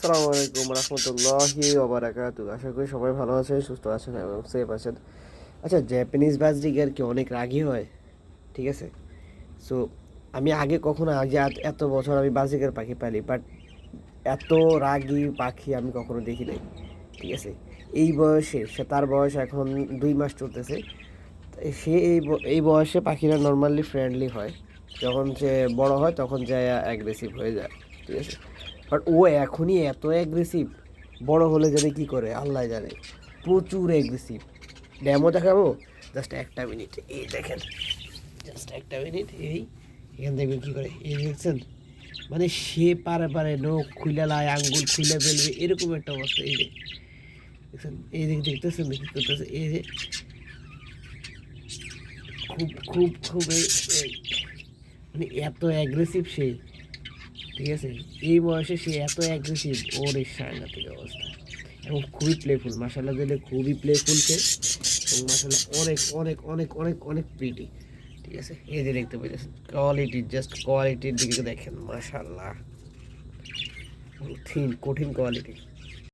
আসসালামু আলাইকুম রহমতুল্লাহি ওয়া বারাকাতুহু। আশা করি সবাই ভালো আছেন, সুস্থ আছেন এবং সেফ আছেন। আচ্ছা, জাপানিজ বাজরিগার কি অনেক রাগী হয়? ঠিক আছে। সো আমি আগে কখনো আগে এত বছর আমি বাজরিগার পাখি পালি, বাট এত রাগী পাখি আমি কখনো দেখি নাই। ঠিক আছে। এই বয়সে তার বয়স এখন 2 মাস চলতেছে। সে এই বয়সে পাখিরা নর্মালি ফ্রেন্ডলি হয়। যখন সে বড় হয় তখন যায় অ্যাগ্রেসিভ হয়ে যায়। ঠিক আছে। বাট ও এখনই এত অ্যাগ্রেসিভ, বড় হলে জানে কি করে আল্লাহ জানে। প্রচুর অ্যাগ্রেসিভ। ড্যামো দেখাবো, জাস্ট একটা মিনিট। এই দেখেন, জাস্ট একটা মিনিট। এখান দেখবেন কী করে, এই দেখছেন? মানে সে পারে পারে নখ খুলে লাই, আঙ্গুল খুলে ফেলবে, এরকম একটা অবস্থা। এই যে দেখছেন, এই দিক দেখতেছেন কী করতেছে, এই যে খুব খুব খুব মানে এত অ্যাগ্রেসিভ সে। ঠিক আছে। এই বয়সে সে এত অ্যাগ্রেসিভ, ওর এই সাংঘাতিক অবস্থা। এবং খুবই প্লেফুল, মাশাআল্লাহ দিলে খুবই প্লেফুল সে। এবং মাশাআল্লাহ অনেক অনেক অনেক অনেক অনেক প্রিটি। ঠিক আছে। এই যে দেখতে পেয়েছেন কোয়ালিটি, জাস্ট কোয়ালিটির দিকে দেখেন, মাশাআল্লাহ কঠিন কঠিন কোয়ালিটি।